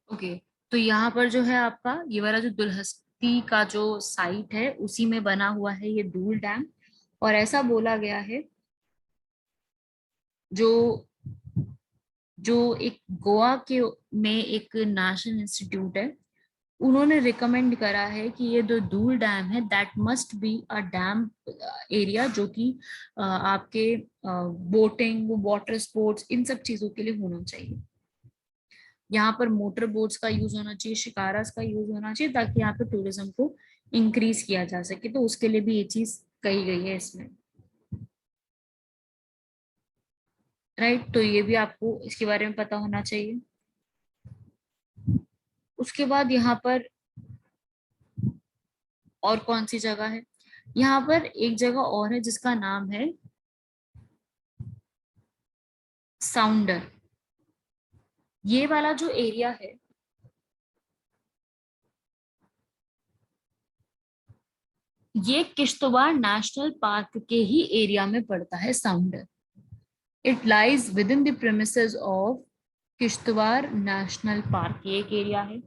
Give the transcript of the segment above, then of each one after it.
Okay, तो यहाँ पर जो है आपका ये वाला जो दुलहस्ती का जो साइट है उसी में बना हुआ है ये दूल डैम। और ऐसा बोला गया है, जो जो एक गोवा के में एक नेशनल इंस्टीट्यूट है, उन्होंने रिकमेंड करा है कि ये जो दूल डैम है that must be a dam area, जो कि आपके बोटिंग, वाटर स्पोर्ट्स, इन सब चीजों के लिए होना चाहिए। यहाँ पर मोटर बोट्स का यूज होना चाहिए, शिकारास का यूज होना चाहिए, ताकि यहाँ पे टूरिज्म को इंक्रीज किया जा सके। तो उसके लिए भी ये चीज कही गई है इसमें। राइट, तो ये भी आपको इसके बारे में पता होना चाहिए। उसके बाद यहाँ पर और कौन सी जगह है? यहाँ पर एक जगह और है जिसका नाम है साउंडर। ये वाला जो एरिया है, ये किश्तवाड़ नेशनल पार्क के ही एरिया में पड़ता है साउंडर। It lies with in the premises of Kishtwar National park, ये एक एरिया है।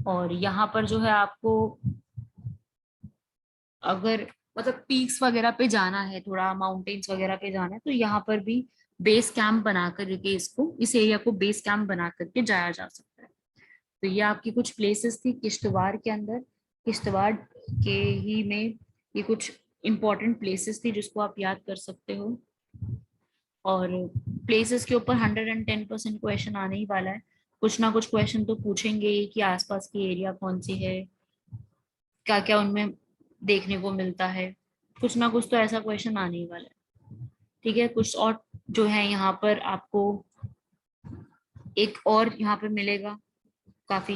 और यहाँ पर जो है आपको अगर मतलब पीक्स वगैरह पे जाना है, थोड़ा माउंटेन्स वगैरह पे जाना है, तो यहाँ पर भी बेस कैंप बना करके इसको, इस एरिया को बेस कैंप बना करके जाया जा सकता है। तो ये आपकी कुछ प्लेसेस थी किश्तवाड़ के अंदर। किश्तवाड़ के ही में ये कुछ इंपॉर्टेंट प्लेसेस थी जिसको आप याद कर सकते हो। और प्लेसेस के ऊपर 110% क्वेश्चन आने ही वाला है। कुछ ना कुछ क्वेश्चन तो पूछेंगे ही कि आसपास की एरिया कौन सी है, क्या क्या उनमें देखने को मिलता है। कुछ ना कुछ तो ऐसा क्वेश्चन आने ही वाला है। ठीक है, कुछ और जो है यहाँ पर आपको एक और यहाँ पे मिलेगा, काफी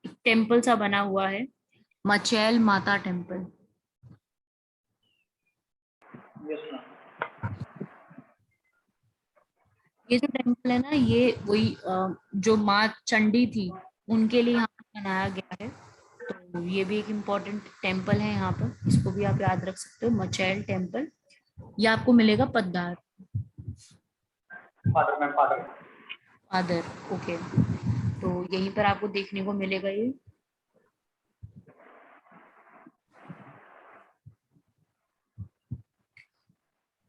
टेम्पल सा बना हुआ है, Machail Mata temple. Yes ma'am. ये जो टेम्पल है ना, ये वही जो माँ चंडी थी उनके लिए यहाँ पे बनाया गया है। तो ये भी एक इम्पोर्टेंट टेम्पल है यहाँ पर, इसको भी आप याद रख सकते हो, मचैल टेम्पल। ये आपको मिलेगा पद्दार। Father ma'am, father. आदर, ओके। तो यहीं पर आपको देखने को मिलेगा ये।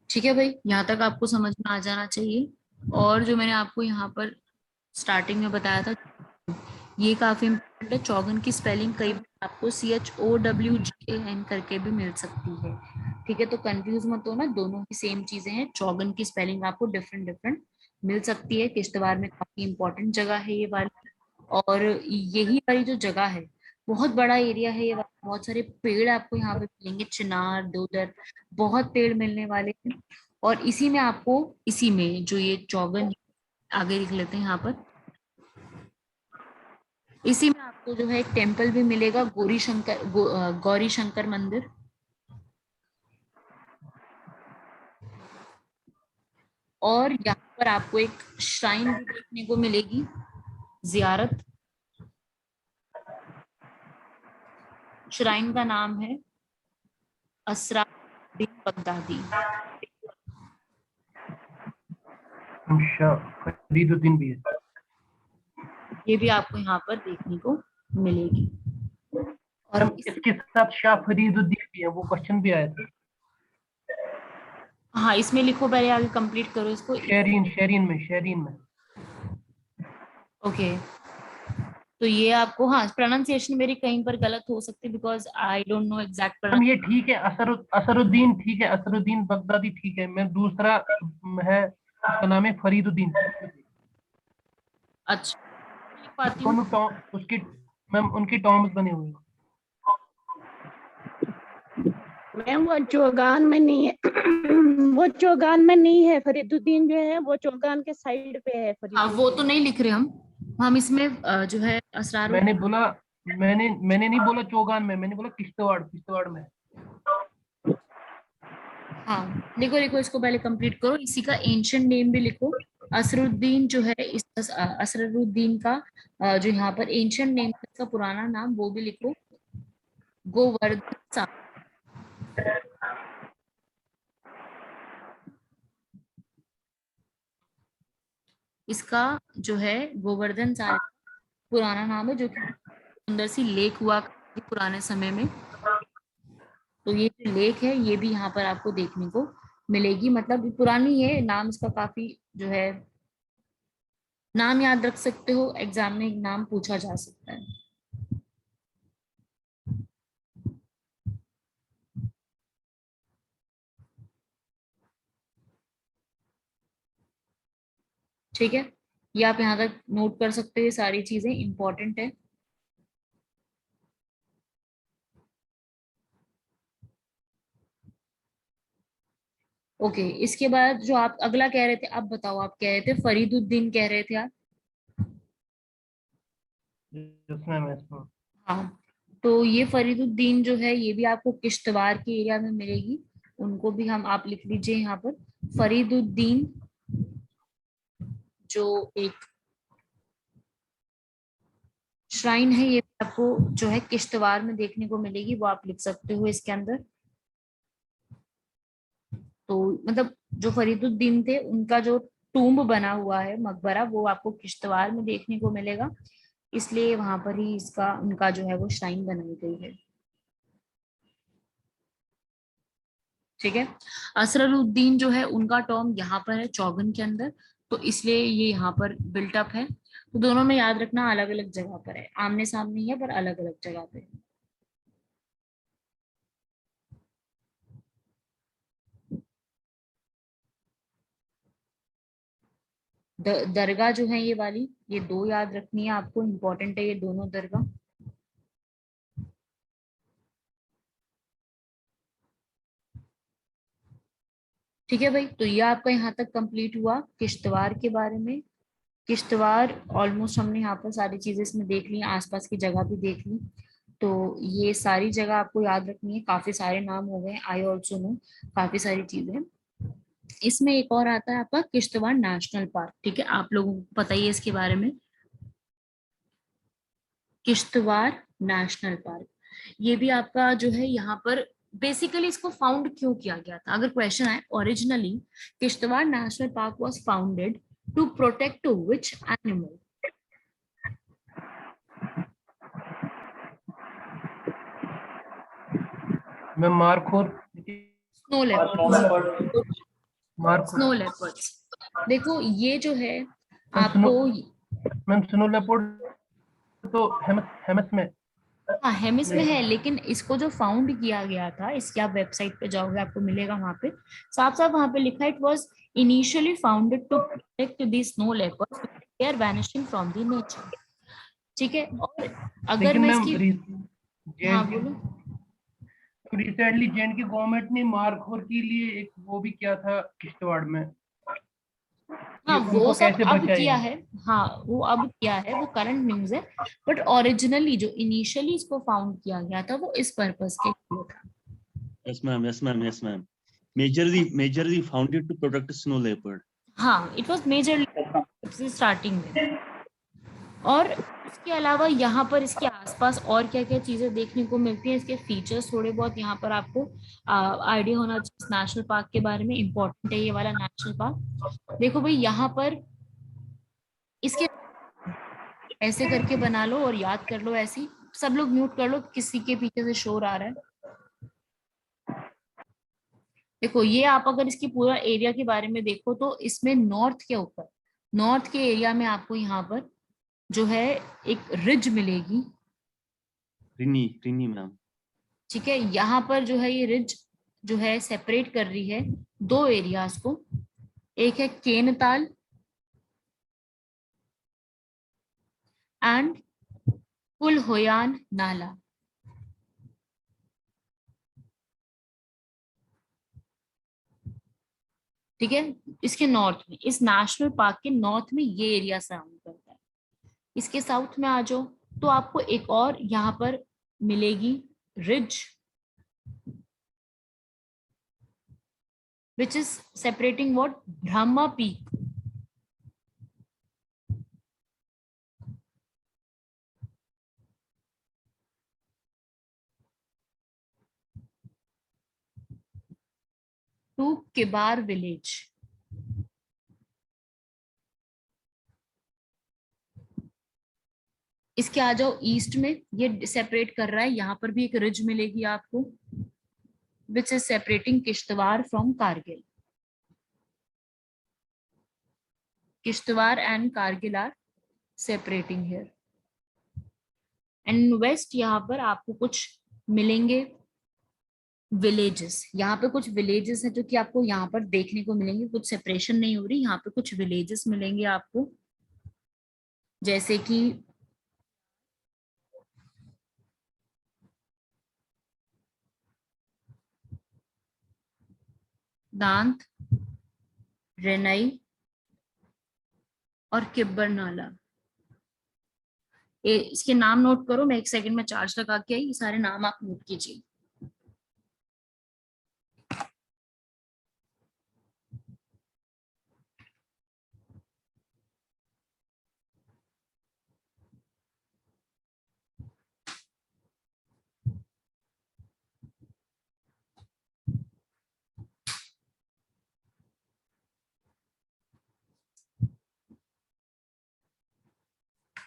ठीक है भाई, यहाँ तक आपको समझ में आ जाना चाहिए। और जो मैंने आपको यहाँ पर स्टार्टिंग में बताया था, ये काफी इम्पोर्टेंट है। चौगन की स्पेलिंग कई बार आपको CHOWGAN करके भी मिल सकती है। ठीक है, तो कंफ्यूज मत हो ना, दोनों ही सेम चीजें हैं। चौगन की स्पेलिंग आपको डिफरेंट डिफरेंट मिल सकती है। किश्तवाड़ में काफी इंपॉर्टेंट जगह है ये वाली। और यही वाली जो जगह है, बहुत बड़ा एरिया है ये वाला। बहुत सारे पेड़ आपको यहाँ पे मिलेंगे, चिनार, देवदार, बहुत पेड़ मिलने वाले हैं। और इसी में आपको, इसी में जो ये चौगन, आगे लिख लेते हैं यहाँ पर, इसी में आपको जो है एक टेम्पल भी मिलेगा, गौरी शंकर मंदिर। और यहाँ पर आपको एक श्राइन भी देखने को मिलेगी, जियारत। श्राइन का नाम है असराउद्दीन बगदादी। अच्छा, फरीदुद्दीन भी है। ये भी आपको यहाँ पर देखने को मिलेगी। और मैम इसके साथ शाह फरीदुद्दीन भी है, वो क्वेश्चन भी आया था। हाँ, इसमें लिखो, पहले आगे कंप्लीट करो इसको। शेरीन में। ओके, तो ये आपको, हाँ, प्रोनाउंसिएशन मेरी कहीं पर गलत हो सकती है, because I don't know exact ma'am ये प्रोनाउंसिएशन। ठीक है, असरुद्दीन ठीक है, असरुद्दीन बगदादी ठीक है। मैं दूसरा है, उसका नाम है फरीदुद्दीन। अच्छा, लिख पाती हूँ। दोनों टॉम उसकी, मैम उनकी टॉम्स बने हुए हैं। मैम वो चौगान में नहीं है। वो चौगान में नहीं है, फरीदुद्दीन जो है वो चौगान के साइड पे है हाँ, वो तो फरीदुद्दीन। नहीं लिख रहे हम इसमें जो है असरारुद्दीन। मैंने बोला, मैंने नहीं बोला चौगान में, मैंने बोला किश्तवाड़ में। हाँ, लिखो लिखो, इसको पहले कंप्लीट करो। इसी का एंशियंट नेम भी लिखो। असरुद्दीन जो है, इस असरुद्दीन का जो यहाँ पर एंशियंट नेम, इसका पुराना नाम वो भी लिखो, गोवर्धन सा। इसका जो है गोवर्धन सागर पुराना नाम है, जो कि सुंदर सी लेक हुआ करती थी पुराने समय में। तो ये जो लेक है ये भी यहाँ पर आपको देखने को मिलेगी। मतलब ये पुरानी है, नाम इसका काफी जो है, नाम याद रख सकते हो, एग्जाम में एक नाम पूछा जा सकता है। ठीक है, ये आप यहाँ तक नोट कर सकते हो, ये सारी चीजें इंपॉर्टेंट है। ओके, इसके बाद जो आप अगला कह रहे थे, आप बताओ, आप कह रहे थे फरीदुद्दीन कह रहे थे आप। Yes ma'am, yes ma'am. हाँ, तो ये फरीदुद्दीन जो है ये भी आपको किश्तवाड़ के एरिया में मिलेगी। उनको भी हम, आप लिख लीजिए यहाँ पर, फरीदुद्दीन जो एक श्राइन है, ये भी आपको जो है किश्तवाड़ में देखने को मिलेगी, वो आप लिख सकते हो इसके अंदर। तो मतलब जो फरीदुद्दीन थे उनका जो टूम्ब बना हुआ है, मकबरा, वो आपको किश्तवाड़ में देखने को मिलेगा, इसलिए वहां पर ही इसका उनका जो है वो श्राइन बनाई गई है। ठीक है, असरुद्दीन जो है उनका टॉम यहाँ पर है चौगन के अंदर, तो इसलिए ये यहाँ पर बिल्टअप है। तो दोनों में याद रखना अलग अलग जगह पर है, आमने सामने ही है पर अलग अलग जगह पे है। दरगाह जो है ये वाली, ये दो याद रखनी है आपको, इंपॉर्टेंट है ये दोनों दरगाह। ठीक है भाई, तो ये आपका यहाँ तक कंप्लीट हुआ किश्तवाड़ के बारे में। किश्तवाड़ ऑलमोस्ट हमने यहाँ पर सारी चीजें इसमें देख ली, आसपास की जगह भी देख ली। तो ये सारी जगह आपको याद रखनी है, काफी सारे नाम हो गए, आई ऑल्सो नो, काफी सारी चीजें। इसमें एक और आता है आपका किश्तवाड़ नेशनल पार्क। ठीक है, आप लोगों को पता ही है इसके बारे में, किश्तवाड़ नेशनल पार्क। ये भी आपका जो है यहाँ पर, बेसिकली इसको फाउंड क्यों किया गया था, अगर क्वेश्चन आए, originally Kishtwar National Park was founded to protect which animal. मैं markhor, snow leopards. Markhor. Snow leopards, देखो ये जो है मैम सुनो, आपको, मैम स्नो लेपर्ड तो हेमस हेमस में। हाँ हेमिस में है, लेकिन इसको जो फाउंड किया गया था, इसकी आप वेबसाइट पे जाओगे आपको मिलेगा वहां पे, साफ साफ वहां पे लिखा, it was initially founded to protect the snow leopards, they are vanishing from the nature. ठीक है, और अगर लेकिन मैं मैम इसकी, हाँ जेएनके बोलो। रिसेंटली जेएनके गवर्नमेंट ने मारखोर के लिए एक वो भी किया था किश्तवाड़ में, कि हाँ वो उनको सब कैसे अब किया बचाएं। है, हाँ वो अब किया है, वो करंट न्यूज है। बट ओरिजिनली जो इनिशियली इसको फाउंड किया गया था वो इस पर्पस के लिए था। Yes, ma'am. Yes, ma'am. Yes, ma'am. Majorly founded to protect snow leopard. हाँ, इट वॉज मेजरली स्टार्टिंग में। और इसके अलावा यहाँ पर इसके आसपास और क्या क्या चीजें देखने को मिलती हैं, इसके फीचर्स थोड़े बहुत यहाँ पर आपको आइडिया होना चाहिए इस नेशनल पार्क के बारे में, इंपॉर्टेंट है ये वाला नेशनल पार्क। देखो भाई यहाँ पर इसके, ऐसे करके बना लो और याद कर लो, ऐसी सब लोग म्यूट कर लो, किसी के पीछे से शोर आ रहा है। देखो ये आप अगर इसकी पूरा एरिया के बारे में देखो तो इसमें नॉर्थ के ऊपर, नॉर्थ के एरिया में आपको यहाँ पर जो है एक रिज मिलेगी। Rini, ma'am. ठीक है, यहाँ पर जो है ये रिज जो है सेपरेट कर रही है दो एरियाज को, एक है केनताल एंड कुलहोयान नाला। ठीक है, इसके नॉर्थ में, इस नेशनल पार्क के नॉर्थ में ये एरिया सराउंड करता है। इसके साउथ में आ जाओ तो आपको एक और यहाँ पर मिलेगी ridge, which is separating what, Brahma Peak। To Kibar village. इसके आ जाओ ईस्ट में, ये सेपरेट कर रहा है, यहाँ पर भी एक रिज मिलेगी आपको which is separating Kishtwar from Kargil. Kishtwar and Kargil are separating here. And west यहाँ पर आपको कुछ मिलेंगे विलेजेस. यहाँ पे कुछ विलेजेस हैं जो कि आपको यहाँ पर देखने को मिलेंगे. कुछ सेपरेशन नहीं हो रही, यहाँ पे कुछ विलेजेस मिलेंगे आपको, जैसे कि दांत, रेनई और किब्बर नाला. इसके नाम नोट करो, मैं एक सेकंड में चार्ज लगा के आई, ये सारे नाम आप नोट कीजिए.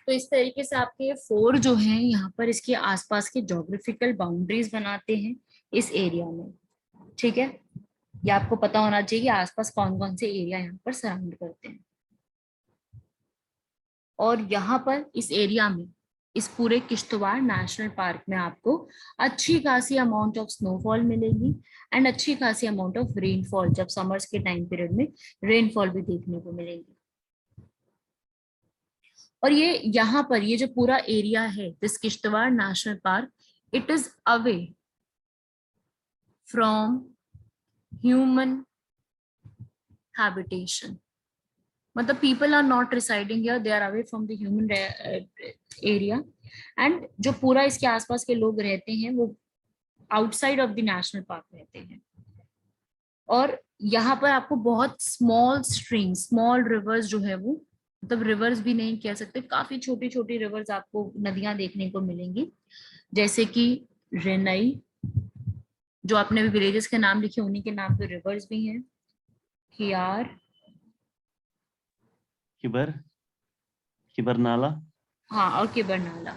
तो इस तरीके से आपके फोर जो हैं यहाँ पर इसके आसपास के ज्योग्राफिकल बाउंड्रीज बनाते हैं इस एरिया में. ठीक है, ये आपको पता होना चाहिए कि आसपास कौन कौन से एरिया यहाँ पर सराउंड करते हैं. और यहाँ पर इस एरिया में, इस पूरे किश्तवाड़ नेशनल पार्क में आपको अच्छी खासी अमाउंट ऑफ स्नोफॉल मिलेगी एंड अच्छी खासी अमाउंट ऑफ रेनफॉल, जब समर्स के टाइम पीरियड में रेनफॉल भी देखने को मिलेगी. और ये यहाँ पर ये जो पूरा एरिया है this Kishtwar National park, it is away from human habitation. मतलब people are not residing here, they are away from the human area. and जो पूरा इसके आसपास के लोग रहते हैं वो outside of the national park रहते हैं. और यहाँ पर आपको बहुत स्मॉल स्ट्रीम, स्मॉल रिवर्स जो है वो, मतलब रिवर्स भी नहीं कह सकते, काफी छोटी छोटी रिवर्स आपको नदियां देखने को मिलेंगी, जैसे कि रेनई, जो आपने भी विलेजेस के नाम लिखे उन्हीं के नाम पे रिवर्स भी हैं. कियार, किबर, किबर नाला, हाँ, और किबर नाला.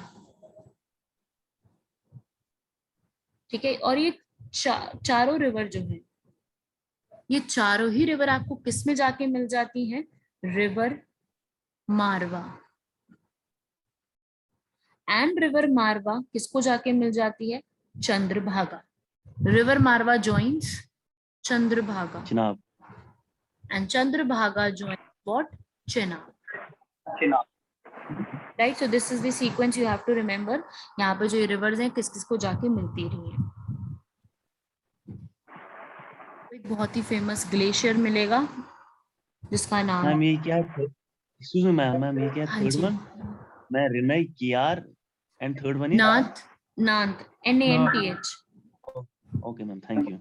ठीक है, और ये चारों रिवर जो है, ये चारों ही रिवर आपको किस में जाके मिल जाती हैं? River Marwa. And river Marwa किसको जाके मिल जाती है? Chandrabhaga. River Marwa joins Chandrabhaga Chenab. and Chandrabhaga joins what? Chenab. Right, so this is the sequence you have to remember. यहाँ पे जो rivers हैं किस किस को जाके मिलती रही है. एक बहुत ही फेमस ग्लेशियर मिलेगा जिसका नाम, मैम ये क्या है? एक्सक्यूज मी मैम ये क्या है? हाँ थर्ड जी, वन मैं रिनई कियार and third one is Nath, Nath, NANTH. Okay ma'am, thank you.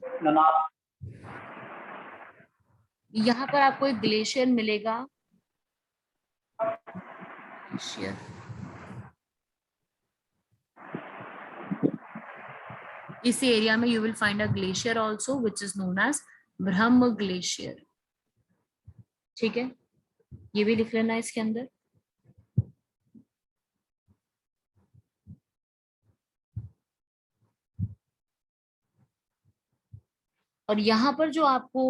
यहाँ पर आपको एक ग्लेशियर मिलेगा. ग्लेशियर इस एरिया में you will find a glacier also which is known as Brahma glacier. ठीक है, ये भी लिख लेना इसके अंदर. और यहाँ पर जो आपको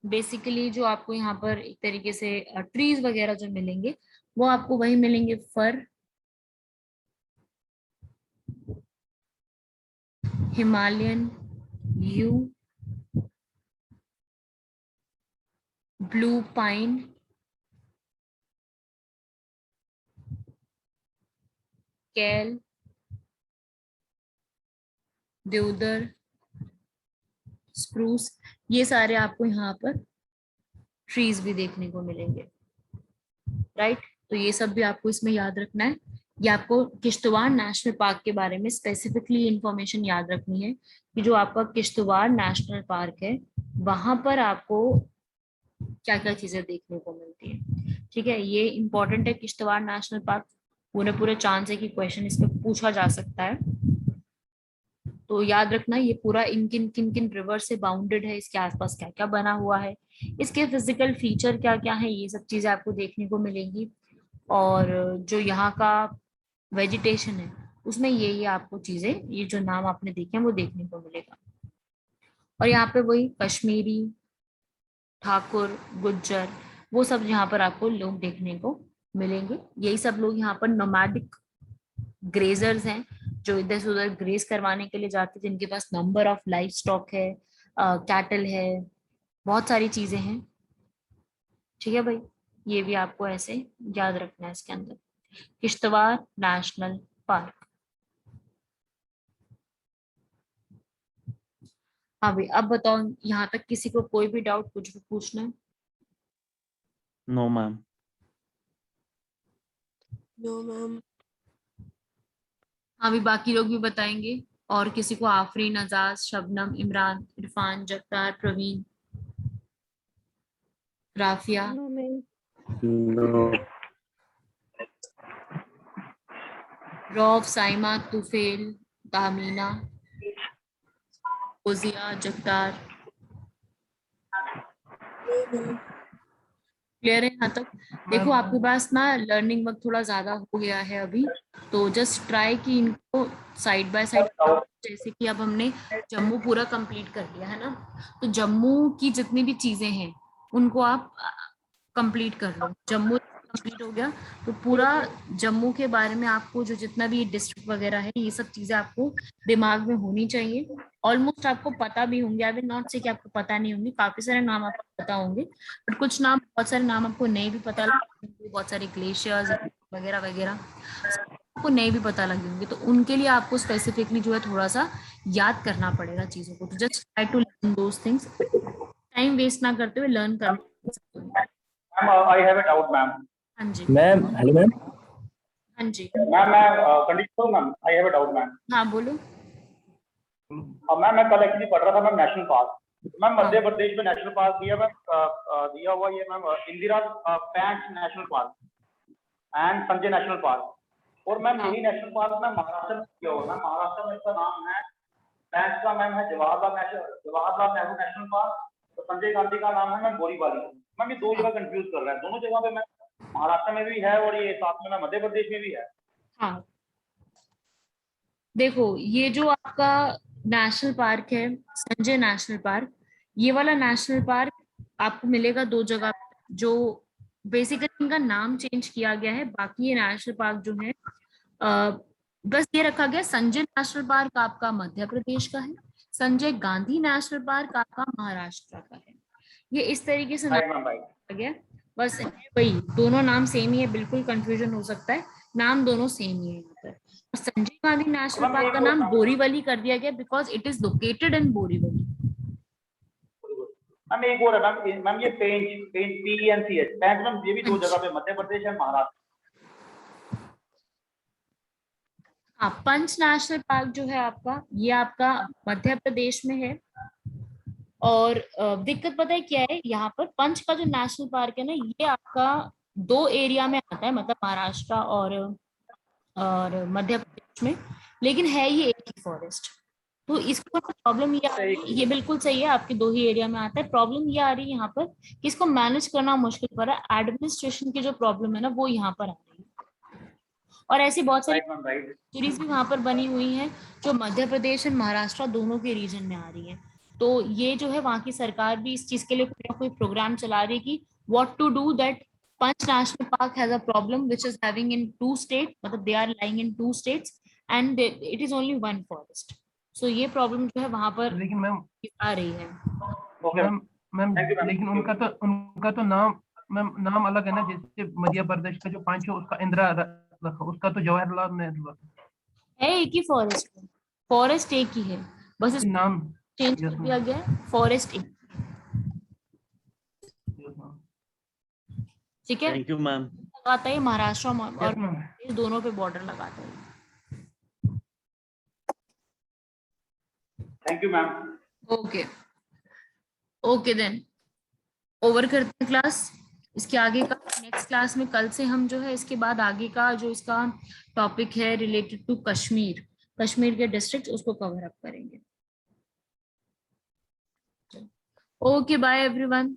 बेसिकली जो आपको यहाँ पर एक तरीके से ट्रीज वगैरह जो मिलेंगे वो आपको वही मिलेंगे, फर, हिमालयन यू, ब्लू पाइन, केल, देवदार, स्प्रूस, ये सारे आपको यहाँ पर ट्रीज भी देखने को मिलेंगे. राइट, तो ये सब भी आपको इसमें याद रखना है. ये आपको किश्तवाड़ नेशनल पार्क के बारे में स्पेसिफिकली इंफॉर्मेशन याद रखनी है कि जो आपका किश्तवाड़ नेशनल पार्क है वहां पर आपको क्या क्या चीजें देखने को मिलती है. ठीक है, ये इंपॉर्टेंट है. किश्तवाड़ नेशनल पार्क पूरे चांस है कि क्वेश्चन इस पे पूछा जा सकता है, तो याद रखना ये पूरा किन किन रिवर से बाउंडेड है, इसके आसपास क्या क्या बना हुआ है, इसके फिजिकल फीचर क्या क्या है, ये सब चीजें आपको देखने को मिलेंगी. और जो यहाँ का वेजिटेशन है उसमें ये आपको चीजें, ये जो नाम आपने देखे हैं वो देखने को मिलेगा। और यहाँ पे वही कश्मीरी, ठाकुर, गुज्जर, वो सब यहाँ पर आपको लोग देखने को मिलेंगे। यही सब लोग यहाँ पर नोमैडिक ग्रेजर्स हैं, जो इधर से उधर ग्रेज करवाने के लिए जाते हैं, जिनके पास नंबर ऑफ लाइफ स्टॉक है, कैटल है, बहुत सारी चीजें हैं। ठीक है भाई, ये भी आपको ऐसे याद रखना है इसके अंदर। Kishtwar National park. हाँ भाई, अब बताओ यहाँ तक किसी को कोई भी डाउट, कुछ भी पूछना है? No, ma'am. No ma'am. हाँ भी, बाकी लोग भी बताएंगे। और किसी को Afreen, Azad, Shabnam, Imran, Irfan, Jagtar, Praveen, Rafiya, no ma'am. No. Rauf, Saima, Tufail, Tamina, Ozia, Jagtar, clear है यहाँ तक? देखो आपके पास ना लर्निंग वक्त थोड़ा ज्यादा हो गया है अभी, तो जस्ट ट्राई कि इनको साइड बाय साइड, जैसे कि अब हमने जम्मू पूरा कंप्लीट कर लिया है ना, तो जम्मू की जितनी भी चीजें हैं उनको आप कंप्लीट कर लो। जम्मू कंप्लीट हो गया तो पूरा जम्मू के बारे में आपको जो जितना भी डिस्ट्रिक्ट वगैरह है, ये सब चीजें आपको दिमाग में होनी चाहिए। ऑलमोस्ट आपको पता भी होंगे, आई विल नॉट से कि आपको पता नहीं होंगे, काफी सारे नाम आपको पता होंगे, बट कुछ नाम, बहुत सारे नाम आपको नहीं भी पता लगेंगे, बहुत सारे ग्लेशियर्स वगैरह वगैरह आपको नहीं भी पता लगेंगे, तो उनके लिए आपको स्पेसिफिकली जो है थोड़ा सा याद करना पड़ेगा चीजों को। तो just try to learn those things, time waste ना करते हुए लर्न करना। I have a doubt, ma'am. हाँ जी, मैम, हेलो मैम। हाँ जी, मैम मैं condition ma'am, I have a doubt, ma'am. हाँ बोलो। मैम मैं कल एक्चुअली पढ़ रहा था ma'am national park, ma'am Madhya Pradesh में नेशनल पार्क दिया मैम, दिया हुआ ये मैम इंदिरा पैंच national park and Sanjay national park, और मैम यही नेशनल पार्क मैम महाराष्ट्र में दिया हुआ। मैम महाराष्ट्र में इसका नाम है पैंच का मैम है जवाहरलाल नेहरू नेशनल पार्क, तो संजय गांधी का नाम है मैम बोरीवली। मैम ये दो जगह कंफ्यूज कर रहा है, दोनों जगह पे मैम महाराष्ट्र में भी है और ये साथ में मध्य प्रदेश में भी है। हाँ देखो, ये जो आपका नेशनल पार्क है संजय नेशनल पार्क, ये वाला नेशनल पार्क आपको मिलेगा दो जगह, जो बेसिकली इनका नाम चेंज किया गया है। बाकी ये नेशनल पार्क जो है बस ये रखा गया, संजय नेशनल पार्क आपका मध्य प्रदेश का है, संजय गांधी नेशनल पार्क आपका महाराष्ट्र का है। ये इस तरीके से नाम रखा गया, बस है वही, दोनों नाम सेम ही है, बिल्कुल कंफ्यूजन हो सकता है, नाम दोनों सेम ही है यहाँ पर। संजय गांधी नेशनल पार्क का नाम बोरीवली कर दिया गया because it is located in Borivali. Ma'am एक और है मैम ये पेंच PNCH पैंच मैम, ये भी दो जगह पे मध्य प्रदेश है महाराष्ट्र। हाँ, पंच नेशनल पार्क जो है आपका, ये आपका मध्य प्रदेश में है। और दिक्कत पता है क्या है, यहाँ पर पंच का जो नेशनल पार्क है ना, ये आपका दो एरिया में आता है, मतलब महाराष्ट्र और मध्य प्रदेश में, लेकिन है ये एक ही फॉरेस्ट। तो इसको प्रॉब्लम ये आ रही है, ये बिल्कुल सही है, आपके दो ही एरिया में आता है। प्रॉब्लम ये आ रही है यहाँ पर कि इसको मैनेज करना मुश्किल पड़ रहा है, एडमिनिस्ट्रेशन की जो प्रॉब्लम है ना, वो यहाँ पर आ रही है। और ऐसी बहुत सारी सीरीज भी वहां पर बनी हुई हैं जो मध्य प्रदेश और महाराष्ट्र दोनों के रीजन में आ रही है। तो ये जो है वहां की सरकार भी इस चीज के लिए कोई ना कोई प्रोग्राम चला रही है कि what to do that Pench National Park has a problem which is having in 2 state, मतलब they are lying in 2 states and it is only 1 forest. So ये प्रॉब्लम जो है वहां पर लेकिन मैम आ रही है। मैम लेकिन उनका तो नाम अलग है ना, जैसे मध्य प्रदेश का जो पांच है उसका इंदिरा रखा, उसका तो जवाहरलाल नेहरू है, एक ही फॉरेस्ट है, फॉरेस्ट एक ही है, बस इस नाम चेंज कर दिया गया है, फॉरेस्ट एक। ठीक है, Thank you, ma'am. लगाता है महाराष्ट्र और मैम। इस दोनों पे बॉर्डर लगाता है। Thank you ma'am. Okay okay then over करते हैं क्लास। इसके आगे का नेक्स्ट क्लास में कल से हम जो है इसके बाद आगे का जो इसका टॉपिक है रिलेटेड टू कश्मीर, कश्मीर के डिस्ट्रिक्ट, उसको कवर अप करेंगे। Okay bye everyone.